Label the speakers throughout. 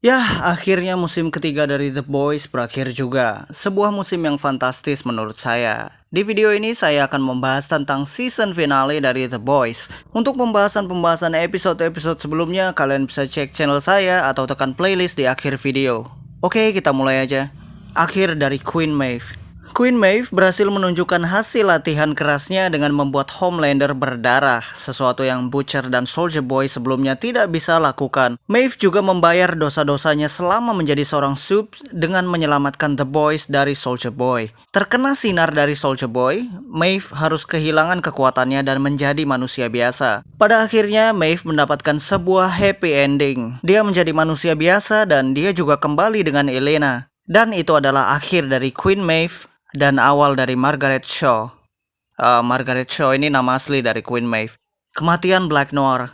Speaker 1: Yah, akhirnya musim ketiga dari The Boys berakhir juga. Sebuah musim yang fantastis menurut saya. Di video ini saya akan membahas tentang season finale dari The Boys. Untuk pembahasan-pembahasan episode-episode sebelumnya, kalian bisa cek channel saya atau tekan playlist di akhir video. Oke, kita mulai aja. Akhir dari Queen Maeve. Queen Maeve berhasil menunjukkan hasil latihan kerasnya dengan membuat Homelander berdarah, sesuatu yang Butcher dan Soldier Boy sebelumnya tidak bisa lakukan. Maeve juga membayar dosa-dosanya selama menjadi seorang sub dengan menyelamatkan The Boys dari Soldier Boy. Terkena sinar dari Soldier Boy, Maeve harus kehilangan kekuatannya dan menjadi manusia biasa. Pada akhirnya, Maeve mendapatkan sebuah happy ending. Dia menjadi manusia biasa dan dia juga kembali dengan Elena. Dan itu adalah akhir dari Queen Maeve dan awal dari Margaret Shaw. Margaret Shaw ini nama asli dari Queen Maeve. Kematian Black Noir.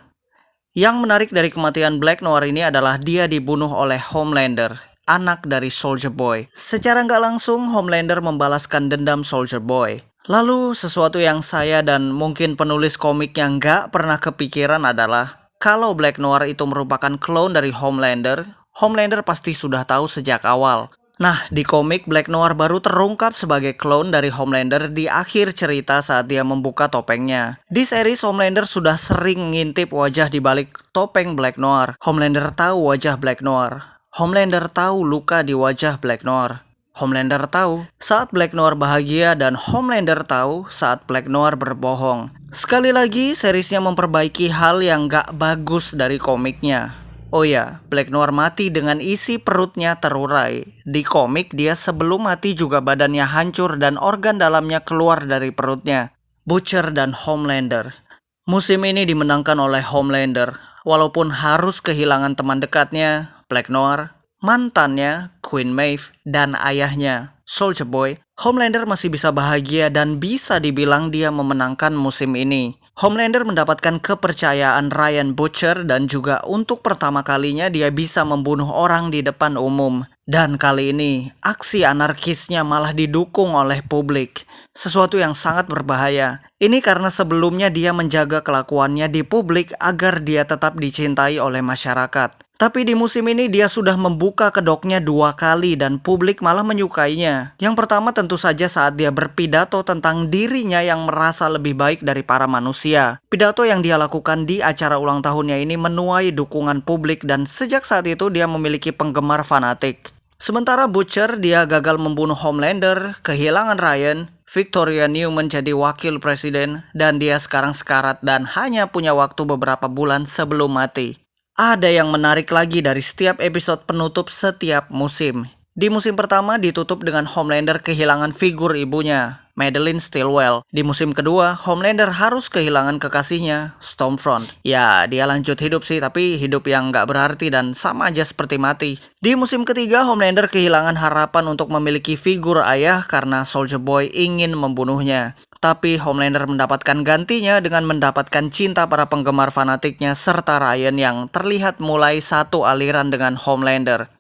Speaker 1: Yang menarik dari kematian Black Noir ini adalah dia dibunuh oleh Homelander, anak dari Soldier Boy. Secara nggak langsung, Homelander membalaskan dendam Soldier Boy. Lalu, sesuatu yang saya dan mungkin penulis komik yang nggak pernah kepikiran adalah kalau Black Noir itu merupakan clone dari Homelander, Homelander pasti sudah tahu sejak awal. Nah, di komik Black Noir baru terungkap sebagai clone dari Homelander di akhir cerita saat dia membuka topengnya. Di series, Homelander sudah sering ngintip wajah di balik topeng Black Noir. Homelander tahu wajah Black Noir. Homelander tahu luka di wajah Black Noir. Homelander tahu saat Black Noir bahagia dan Homelander tahu saat Black Noir berbohong. Sekali lagi, seriesnya memperbaiki hal yang gak bagus dari komiknya. Oh ya, Black Noir mati dengan isi perutnya terurai. Di komik dia sebelum mati juga badannya hancur dan organ dalamnya keluar dari perutnya. Butcher dan Homelander. Musim ini dimenangkan oleh Homelander. Walaupun harus kehilangan teman dekatnya, Black Noir, mantannya, Queen Maeve, dan ayahnya, Soldier Boy, Homelander masih bisa bahagia dan bisa dibilang dia memenangkan musim ini. Homelander mendapatkan kepercayaan Ryan Butcher dan juga untuk pertama kalinya dia bisa membunuh orang di depan umum. Dan kali ini, aksi anarkisnya malah didukung oleh publik. Sesuatu yang sangat berbahaya. Ini karena sebelumnya dia menjaga kelakuannya di publik agar dia tetap dicintai oleh masyarakat. Tapi di musim ini dia sudah membuka kedoknya 2 kali dan publik malah menyukainya. Yang pertama tentu saja saat dia berpidato tentang dirinya yang merasa lebih baik dari para manusia. Pidato yang dia lakukan di acara ulang tahunnya ini menuai dukungan publik dan sejak saat itu dia memiliki penggemar fanatik. Sementara Butcher dia gagal membunuh Homelander, kehilangan Ryan, Victoria Newman jadi wakil presiden, dan dia sekarang sekarat dan hanya punya waktu beberapa bulan sebelum mati. Ada yang menarik lagi dari setiap episode penutup setiap musim. Di musim pertama ditutup dengan Homelander kehilangan figur ibunya, Madeline Stillwell. Di musim kedua, Homelander harus kehilangan kekasihnya, Stormfront. Ya, dia lanjut hidup sih, tapi hidup yang gak berarti dan sama aja seperti mati. Di musim ketiga, Homelander kehilangan harapan untuk memiliki figur ayah karena Soldier Boy ingin membunuhnya. Tapi Homelander mendapatkan gantinya dengan mendapatkan cinta para penggemar fanatiknya serta Ryan yang terlihat mulai satu aliran dengan Homelander.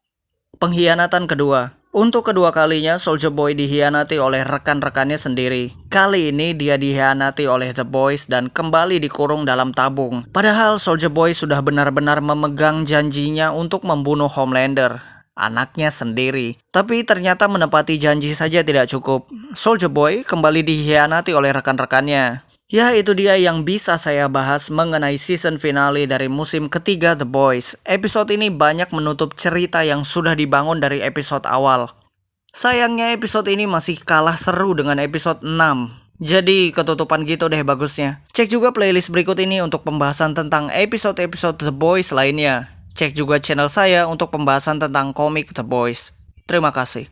Speaker 1: Pengkhianatan kedua. Untuk kedua kalinya, Soldier Boy dikhianati oleh rekan-rekannya sendiri. Kali ini dia dikhianati oleh The Boys dan kembali dikurung dalam tabung. Padahal Soldier Boy sudah benar-benar memegang janjinya untuk membunuh Homelander, anaknya sendiri. Tapi ternyata menepati janji saja tidak cukup. Soldier Boy kembali dikhianati oleh rekan-rekannya. Ya, itu dia yang bisa saya bahas mengenai season finale dari musim ketiga The Boys. Episode ini banyak menutup cerita yang sudah dibangun dari episode awal. Sayangnya episode ini masih kalah seru dengan episode 6. Jadi ketutupan gitu deh bagusnya. Cek juga playlist berikut ini untuk pembahasan tentang episode-episode The Boys lainnya. Cek juga channel saya untuk pembahasan tentang komik The Boys. Terima kasih.